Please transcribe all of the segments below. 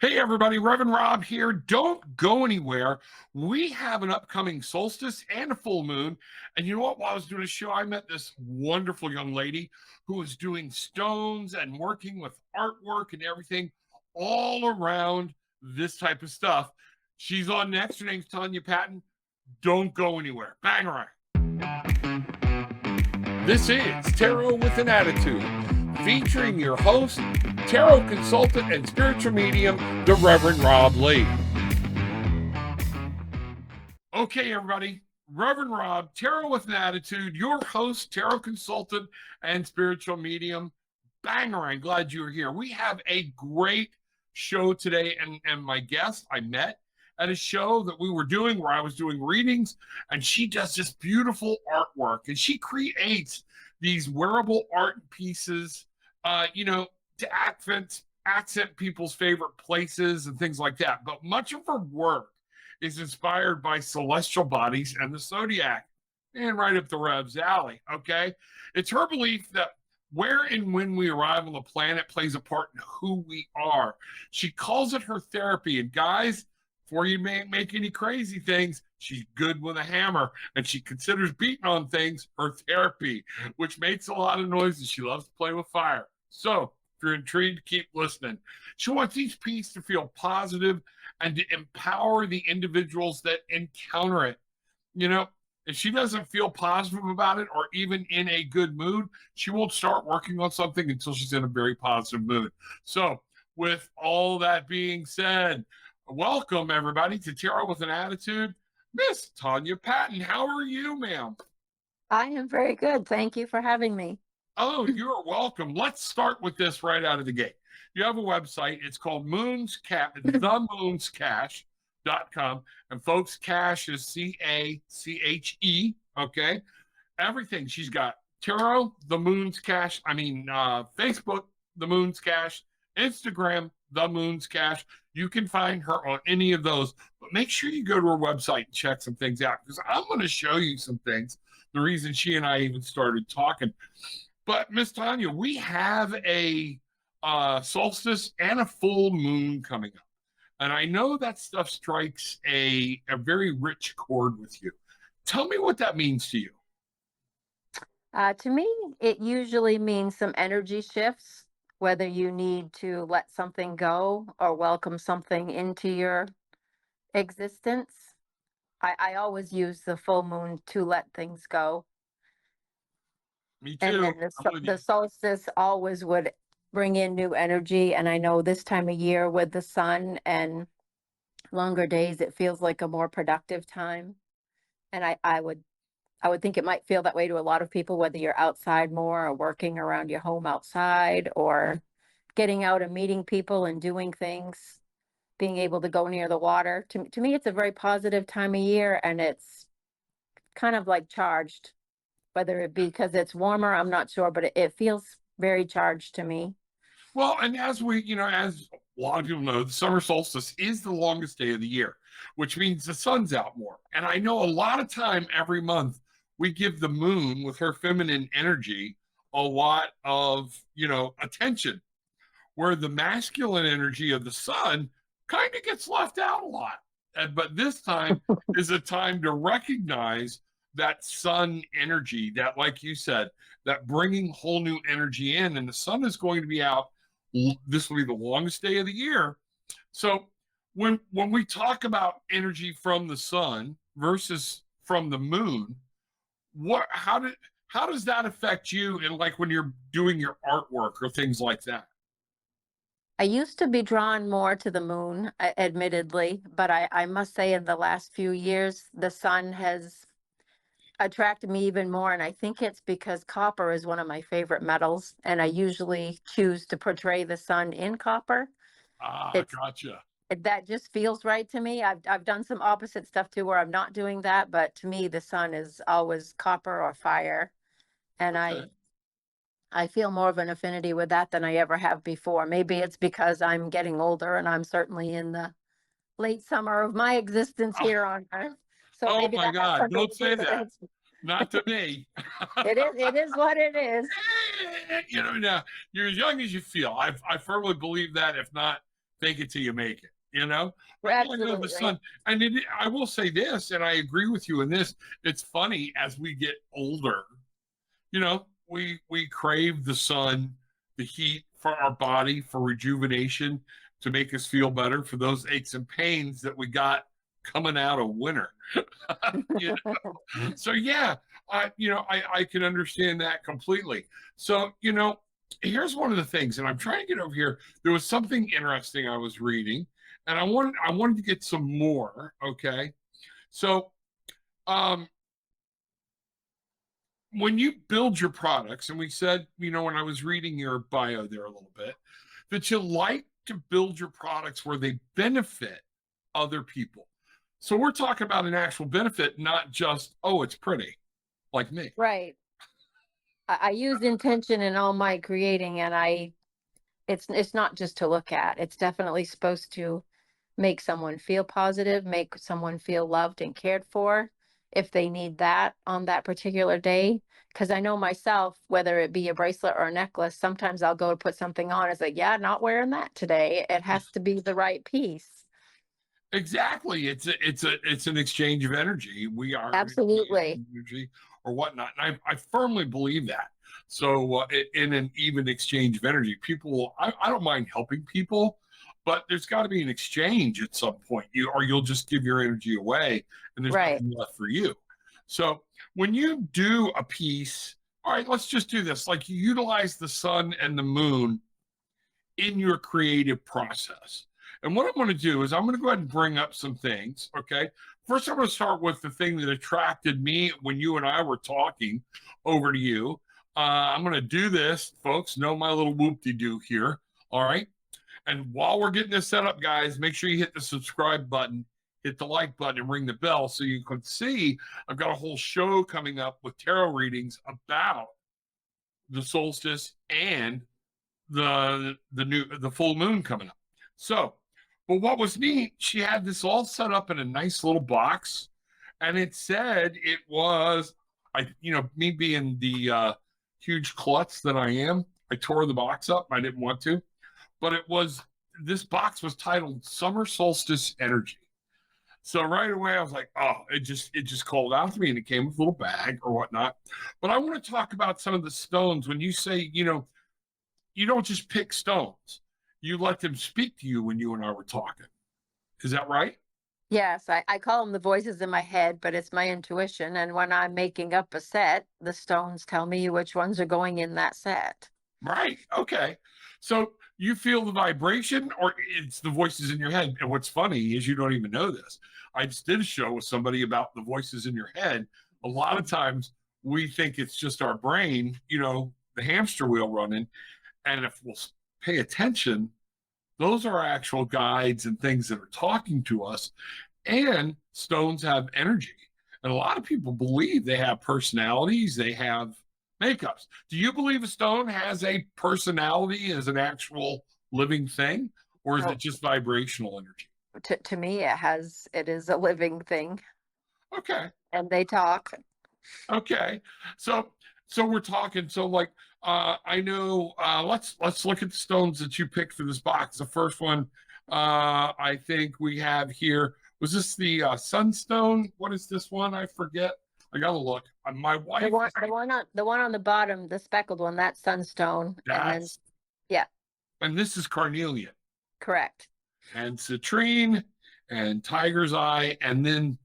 Hey everybody, Reverend Rob here. Don't go anywhere. We have an upcoming solstice and a full moon. And you know what? While I was doing a show, I met this wonderful young lady who was doing stones and working with artwork and everything all around this type of stuff. She's on next. Her name's Tonya Patten. Don't go anywhere. Bang her. This is Tarot with an Attitude, featuring your host, tarot consultant and spiritual medium, the Reverend Rob Lee. Okay, everybody. Reverend Rob, Tarot with an Attitude, your host, tarot consultant and spiritual medium. Banger, I'm glad you're here. We have a great show today, and my guest I met at a show that we were doing where I was doing readings, and she does this beautiful artwork, and she creates these wearable art pieces, to accent people's favorite places and things like that. But much of her work is inspired by celestial bodies and the Zodiac, and right up the Rev's alley, okay? It's her belief that where and when we arrive on the planet plays a part in who we are. She calls it her therapy. And guys, before you make any crazy things, she's good with a hammer, and she considers beating on things her therapy, which makes a lot of noise, and she loves to play with fire. So if you're intrigued, keep listening. She wants each piece to feel positive and to empower the individuals that encounter it. You know, if she doesn't feel positive about it or even in a good mood, she won't start working on something until she's in a very positive mood. So with all that being said, welcome everybody to Tarot with an Attitude, Miss Tonya Patten. How are you, ma'am? I am very good. Thank you for having me. Oh, you're welcome. Let's start with this right out of the gate. You have a website. It's called themoonscache.com. And folks, cash is C-A-C-H-E. Okay. Everything. She's got tarot, the Moon's Cache. Facebook, the Moon's Cache, Instagram, the Moon's Cache. You can find her on any of those, but make sure you go to her website and check some things out, because I'm going to show you some things. The reason she and I even started talking. But Miss Tonya, we have a solstice and a full moon coming up. And I know that stuff strikes a very rich chord with you. Tell me what that means to you. To me, it usually means some energy shifts, whether you need to let something go or welcome something into your existence. I always use the full moon to let things go. Me too. And then the solstice always would bring in new energy. And I know this time of year with the sun and longer days, it feels like a more productive time. And I would think it might feel that way to a lot of people, whether you're outside more or working around your home outside or getting out and meeting people and doing things, being able to go near the water. To me, it's a very positive time of year, and it's kind of like charged. Whether it be because it's warmer, I'm not sure, but it feels very charged to me. Well, and as as a lot of people know, the summer solstice is the longest day of the year, which means the sun's out more. And I know a lot of time every month we give the moon with her feminine energy a lot of, attention, where the masculine energy of the sun kind of gets left out a lot. But this time is a time to recognize that sun energy, that, like you said, that bringing whole new energy in. And the sun is going to be out. This will be the longest day of the year. So when we talk about energy from the sun versus from the moon, how does that affect you in, like, when you're doing your artwork or things like that? I used to be drawn more to the moon, admittedly, but I must say in the last few years, the sun has attracted me even more. And I think it's because copper is one of my favorite metals, and I usually choose to portray the sun in copper. Gotcha. That just feels right to me. I've done some opposite stuff too where I'm not doing that, but to me the sun is always copper or fire. And Okay. I feel more of an affinity with that than I ever have before. Maybe it's because I'm getting older, and I'm certainly in the late summer of my existence here on Earth. So oh maybe my that has God, something don't to do say with that. it. Not to me. It is what it is. Now you're as young as you feel. I firmly believe that, if not fake it till you make it, you know? But yeah, no, the Absolutely. sun, and I will say this, and I agree with you in this. It's funny as we get older, you know, we crave the sun, the heat for our body, for rejuvenation, to make us feel better, for those aches and pains that we got coming out of winter. You know? So yeah, I can understand that completely. So, here's one of the things, and I'm trying to get over here. There was something interesting I was reading, and I wanted to get some more. Okay. So um when you build your products, and we said, when I was reading your bio there a little bit, that you like to build your products where they benefit other people. So we're talking about an actual benefit, not just, oh, it's pretty, like me. Right. I use intention in all my creating, and it's not just to look at. It's definitely supposed to make someone feel positive, make someone feel loved and cared for if they need that on that particular day. Because I know myself, whether it be a bracelet or a necklace, sometimes I'll go to put something on. It's like, yeah, not wearing that today. It has to be the right piece. Exactly. It's an exchange of energy. We are Absolutely. energy or whatnot. And I firmly believe that. So in an even exchange of energy, I don't mind helping people, but there's got to be an exchange at some point. You'll just give your energy away, and there's Right. nothing left for you. So when you do a piece, all right, let's just do this. Like, you utilize the sun and the moon in your creative process. And what I'm going to do is I'm going to go ahead and bring up some things. Okay. First, I'm going to start with the thing that attracted me when you and I were talking over to you. I'm going to do this, folks. Know my little whoop-de-doo here. All right. And while we're getting this set up, guys, make sure you hit the subscribe button, hit the like button, and ring the bell so you can see I've got a whole show coming up with tarot readings about the solstice and the full moon coming up. So, but what was neat, she had this all set up in a nice little box, and it said it was, me being the huge klutz that I am, I tore the box up. I didn't want to, but this box was titled Summer Solstice Energy. So right away I was like, oh, it just called out to me, and it came with a little bag or whatnot. But I want to talk about some of the stones. When you say, you don't just pick stones. You let them speak to you when you and I were talking. Is that right? Yes, I call them the voices in my head, but it's my intuition. And when I'm making up a set, the stones tell me which ones are going in that set. Right. Okay. So you feel the vibration, or it's the voices in your head. And what's funny is you don't even know this. I just did a show with somebody about the voices in your head. A lot of times we think it's just our brain, the hamster wheel running. And if we'll pay attention, those are actual guides and things that are talking to us. And stones have energy. And a lot of people believe they have personalities, they have makeups. Do you believe a stone has a personality as an actual living thing? Or is Oh, it just vibrational energy? to me, it is a living thing, Okay. and they talk. Okay. So we're talking. So, like, I know, let's look at the stones that you picked for this box. The first one, I think we have here, was this the sunstone? What is this one? I forget. I gotta look. My wife, The one on the bottom, the speckled one, that's sunstone, and then that's, yeah, and this is carnelian correct. and citrine and tiger's eye, and then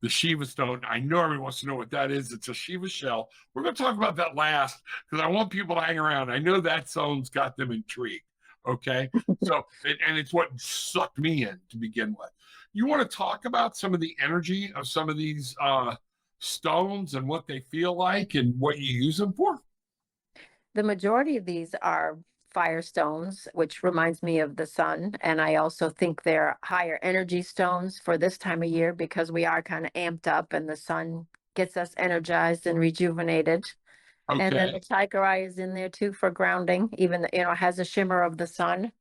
the Shiva stone. I know everyone wants to know what that is. It's a Shiva shell. We're going to talk about that last, because I want people to hang around. I know that stone's got them intrigued. Okay. So, and it's what sucked me in to begin with. You want to talk about some of the energy of some of these stones and what they feel like and what you use them for? The majority of these are fire stones, which reminds me of the sun. And I also think they're higher energy stones for this time of year because we are kind of amped up and the sun gets us energized and rejuvenated. And then the Okay. tiger eye is in there too for grounding, even, it has a shimmer of the sun.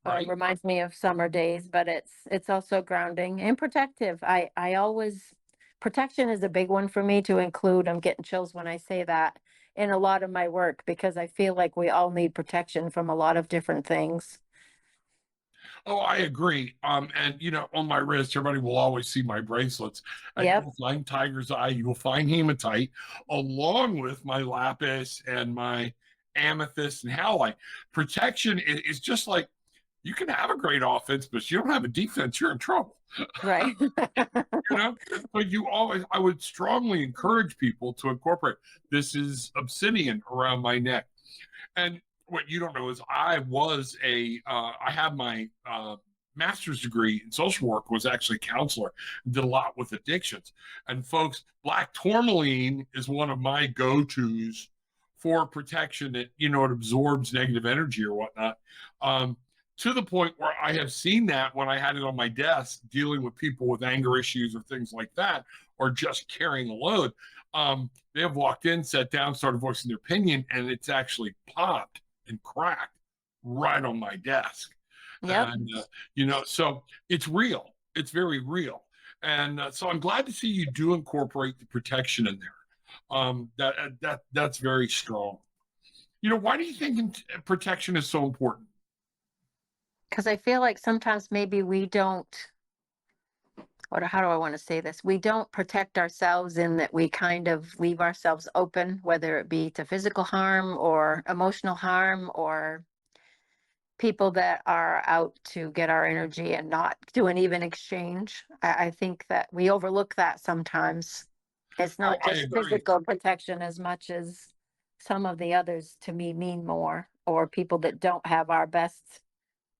Right. Reminds me of summer days, but it's also grounding and protective. I always protection is a big one for me to include. I'm getting chills when I say that in a lot of my work because I feel like we all need protection from a lot of different things. Oh, I agree. And you know, on my wrist, everybody will always see my bracelets. And you Yep. will find tiger's eye, you will find hematite, along with my lapis and my amethyst and halite. Protection is just like you can have a great offense, but if you don't have a defense, you're in trouble. Right. You know, but you always, I would strongly encourage people to incorporate. This is obsidian around my neck. And what you don't know is I have my master's degree in social work, was actually a counselor, did a lot with addictions. And folks, black tourmaline is one of my go-tos for protection. That, you know, it absorbs negative energy or whatnot. To the point where I have seen that when I had it on my desk dealing with people with anger issues or things like that, or just carrying a load. They have walked in, sat down, started voicing their opinion, and it's actually popped and cracked right on my desk. Yep. And, you know, so it's real. It's very real. And so I'm glad to see you do incorporate the protection in there. That's very strong. You know, why do you think protection is so important? Because I feel like sometimes maybe we don't, or how do I want to say this? We don't protect ourselves in that we kind of leave ourselves open, whether it be to physical harm or emotional harm or people that are out to get our energy and not do an even exchange. I think that we overlook that sometimes. It's Oh, not I just agree. physical protection as much as some of the others to me mean more, or people that don't have our best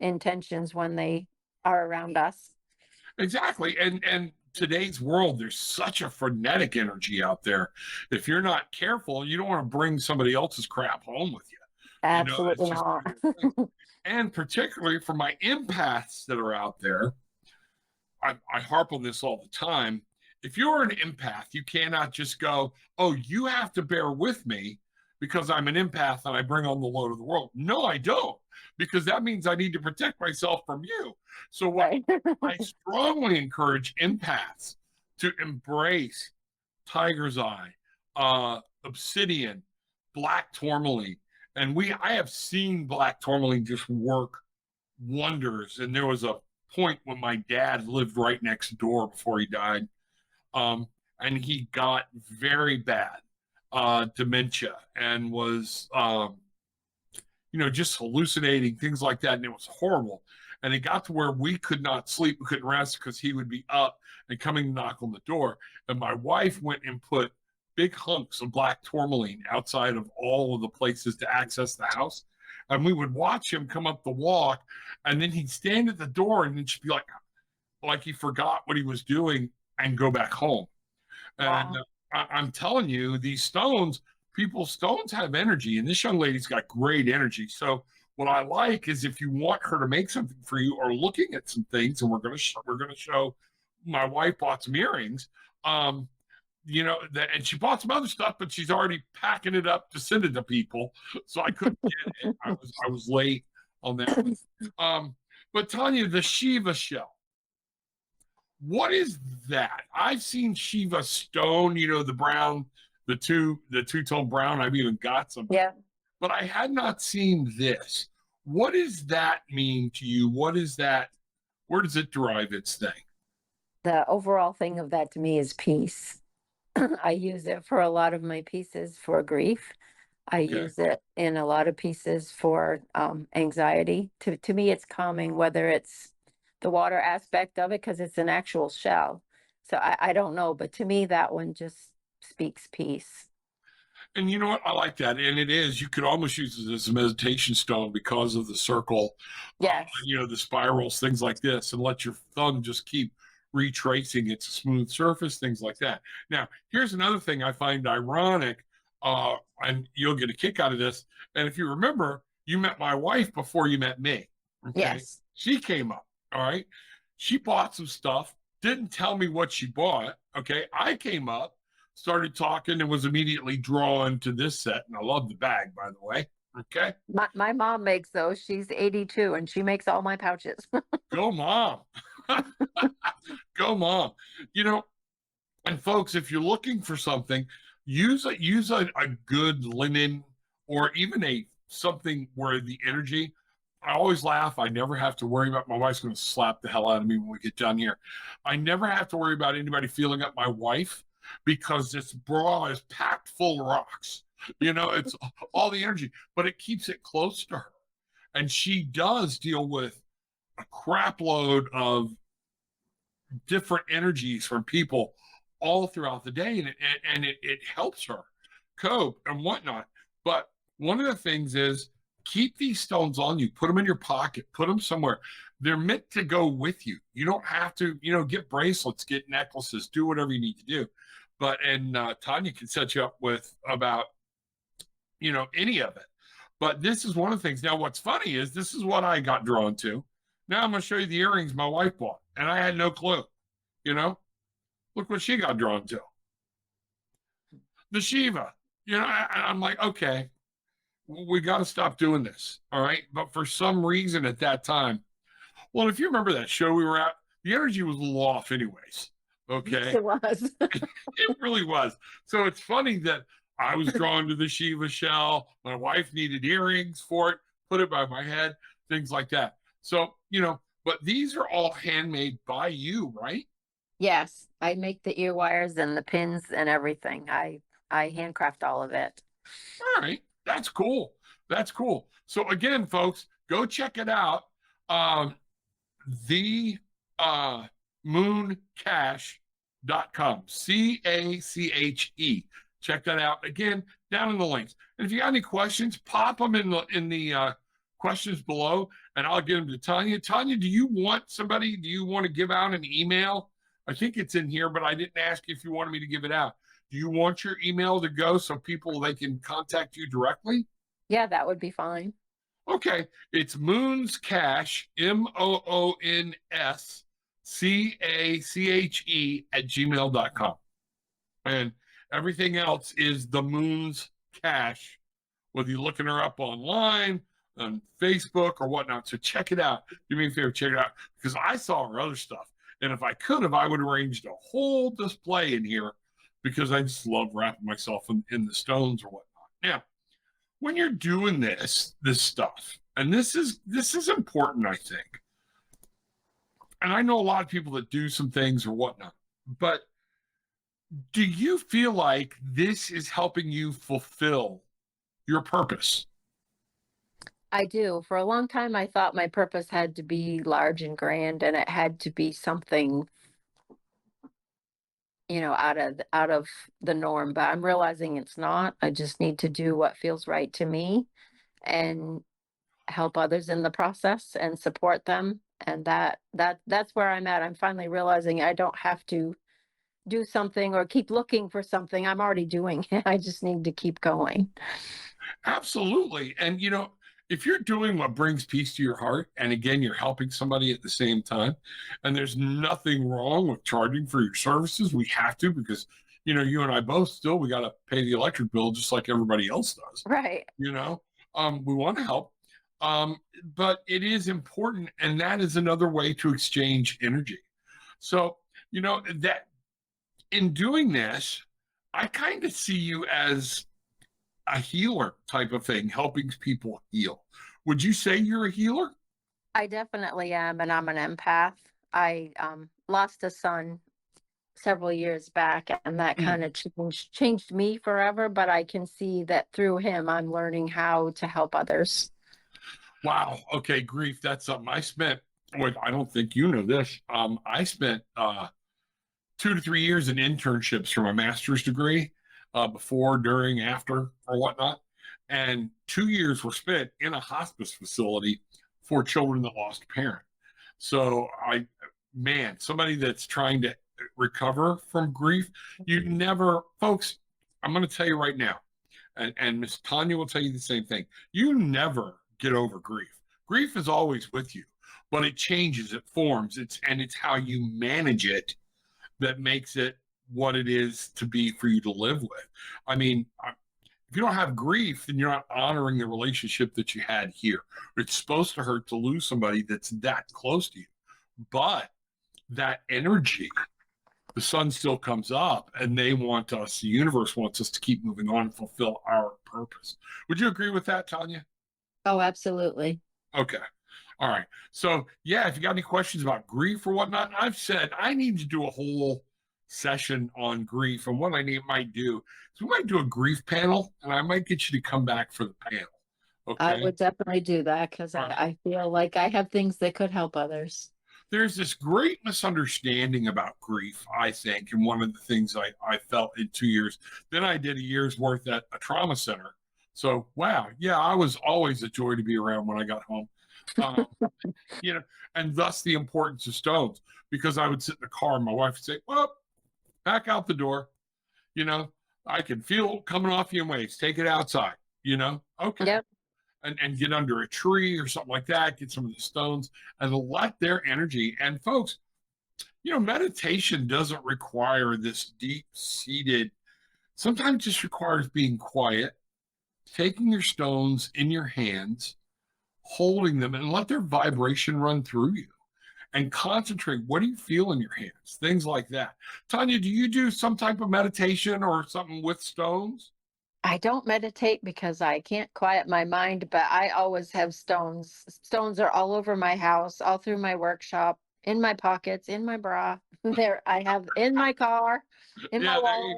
intentions when they are around us. Exactly. And today's world, there's such a frenetic energy out there. If you're not careful, you don't want to bring somebody else's crap home with you. You know, it's Absolutely just not. one of those things. And particularly for my empaths that are out there, I harp on this all the time. If you're an empath, you cannot just go, oh, you have to bear with me because I'm an empath and I bring on the load of the world. No, I don't, because that means I need to protect myself from you. So, what Right. I strongly encourage empaths to embrace tiger's eye, obsidian, black tourmaline. And I have seen black tourmaline just work wonders. And there was a point when my dad lived right next door before he died. Um, and he got very bad dementia and was, you know, just hallucinating, things like that. And it was horrible. And it got to where we could not sleep, we couldn't rest because he would be up and coming to knock on the door. And my wife went and put big hunks of black tourmaline outside of all of the places to access the house. And we would watch him come up the walk, and then he'd stand at the door and then she'd be like he forgot what he was doing and go back home. And Wow. I'm telling you, these stones, people's stones have energy, and this young lady's got great energy. So what I like is if you want her to make something for you or looking at some things, and we're gonna show. My wife bought some earrings, you know, that, and she bought some other stuff, but she's already packing it up to send it to people, so I couldn't get it. I was late on that one. But Tonya, the Shiva shell. What is that? I've seen Shiva stone, you know, the brown, the two-tone brown. I've even got some, Yeah. but I had not seen this. What does that mean to you? What is that? Where does it derive its thing? The overall thing of that to me is peace. I use it for a lot of my pieces for grief. I Okay. use it in a lot of pieces for anxiety. To me, it's calming, whether it's the water aspect of it, because it's an actual shell. So I don't know, but to me, that one just speaks peace. And you know what? I like that. And it is, you could almost use it as a meditation stone because of the circle, Yes. you know, the spirals, things like this, and let your thumb just keep retracing its smooth surface, things like that. Now, here's another thing I find ironic, and you'll get a kick out of this. And if you remember, you met my wife before you met me. Okay. Yes. She came up. All right. She bought some stuff, didn't tell me what she bought. Okay. I came up, started talking, and was immediately drawn to this set. And I love the bag, by the way. Okay. My mom makes those. She's 82 and she makes all my pouches. Go, mom. Go, mom. You know, and folks, if you're looking for something, use a good linen, or even a something where the energy. I always laugh. I never have to worry about, my wife's going to slap the hell out of me when we get done here. I never have to worry about anybody feeling up my wife because this bra is packed full of rocks. You know, it's all the energy, but it keeps it close to her. And she does deal with a crap load of different energies from people all throughout the day, and it helps her cope and whatnot. But one of the things is, keep these stones on you, put them in your pocket, put them somewhere. They're meant to go with you. You don't have to, you know, get bracelets, get necklaces, do whatever you need to do. But, and Tonya can set you up with about, you know, any of it. But this is one of the things. Now, what's funny is this is what I got drawn to. Now I'm going to show you the earrings my wife bought, and I had no clue. You know, look what she got drawn to. The Shiva. You know, I'm like, okay, we got to stop doing this. All right. But for some reason at that time, well, if you remember that show we were at, the energy was a little off anyways. Okay. Yes, it was. It really was. So it's funny that I was drawn to the Shiva shell. My wife needed earrings for it, put it by my head, things like that. So, you know, but these are all handmade by you, right? Yes, I make the ear wires and the pins and everything. I handcraft all of it. All right. That's cool. That's cool. So again, folks, go check it out. The mooncache.com. CACHE. Check that out again down in the links. And if you got any questions, pop them in the questions below, and I'll get them to Tonya. Tonya, do you want to give out an email? I think it's in here, but I didn't ask if you wanted me to give it out. Do you want your email to go so they can contact you directly? Yeah, that would be fine. Okay. It's moonscache, MOONSCACHE @gmail.com. And everything else is the Moon's Cache, whether you're looking her up online, on Facebook or whatnot. So check it out. Do me a favor, check it out, because I saw her other stuff. And if I could have, I would have arranged a whole display in here, because I just love wrapping myself in the stones or whatnot. Now, when you're doing this stuff, and this is important, I think. And I know a lot of people that do some things or whatnot, but do you feel like this is helping you fulfill your purpose? I do. For a long time, I thought my purpose had to be large and grand, and it had to be something, you know, out of the norm. But I'm realizing it's not. I just need to do what feels right to me and help others in the process and support them. And that's where I'm at. I'm finally realizing I don't have to do something or keep looking for something. I'm already doing it. I just need to keep going. Absolutely. And, you know, if you're doing what brings peace to your heart, and again, you're helping somebody at the same time, and there's nothing wrong with charging for your services, we have to, because, you know, you and I both we got to pay the electric bill just like everybody else does. Right. You know, we want to help. But it is important, and that is another way to exchange energy. So, you know, that in doing this, I kind of see you as a healer type of thing, helping people heal. Would you say you're a healer? I definitely am, and I'm an empath. I lost a son several years back, and that kind of changed me forever, but I can see that through him, I'm learning how to help others. Wow. Okay. Grief. That's something I spent. Wait, I don't think you know this. I spent 2 to 3 years in internships for my master's degree, before, during, after, or whatnot. And 2 years were spent in a hospice facility for children that lost a parent. So somebody that's trying to recover from grief, folks, I'm going to tell you right now, and Miss Tonya will tell you the same thing. You never get over grief. Grief is always with you, but it changes, it forms, it's how you manage it that makes it what it is to be for you to live with. I mean, if you don't have grief, then you're not honoring the relationship that you had here. It's supposed to hurt to lose somebody that's that close to you, but that energy, the sun still comes up, and the universe wants us to keep moving on and fulfill our purpose. Would you agree with that, Tonya? Oh, absolutely. Okay. All right. So yeah, if you got any questions about grief or whatnot, I've said I need to do a whole session on grief, and what might do is we might do a grief panel, and I might get you to come back for the panel. I Okay. would definitely do that because I feel like I have things that could help others. There's this great misunderstanding about grief, I think, and one of the things I felt in 2 years. Then I did a year's worth at a trauma center. So wow, yeah, I was always a joy to be around when I got home. Um, and thus the importance of stones, because I would sit in the car and my wife would say, well, back out the door, I can feel it coming off your waist, take it outside, okay. Yep. And get under a tree or something like that, get some of the stones and let their energy. And folks, meditation doesn't require this deep-seated, sometimes just requires being quiet, taking your stones in your hands, holding them, and let their vibration run through you and concentrate. What do you feel in your hands? Things like that. Tonya, do you do some type of meditation or something with stones? I don't meditate because I can't quiet my mind, but I always have stones. Stones are all over my house, all through my workshop, in my pockets, in my bra. There, I have in my car, in my wallet.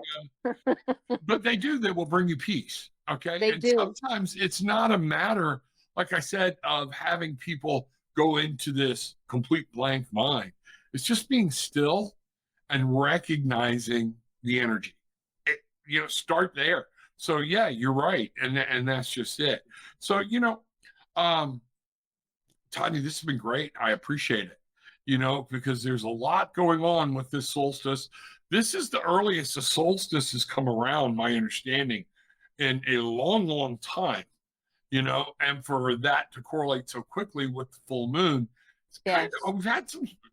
But they will bring you peace. Okay. They do. Sometimes it's not a matter, like I said, of having people go into this complete blank mind. It's just being still and recognizing the energy. Start there. So yeah, you're right. And that's just it. So, Tonya, this has been great. I appreciate it, because there's a lot going on with this solstice. This is the earliest the solstice has come around, my understanding, in a long, long time, and for that to correlate so quickly with the full moon, we've had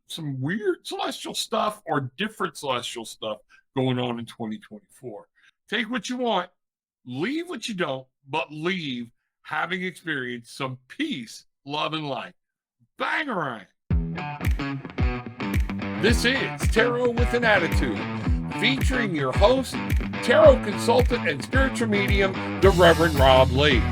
some weird celestial stuff or different celestial stuff going on in 2024. Take what you want, leave what you don't, but leave having experienced some peace, love, and light. Bangarang! This is Tarot with an Attitude, featuring your host, tarot consultant, and spiritual medium, the Reverend Rob Lee.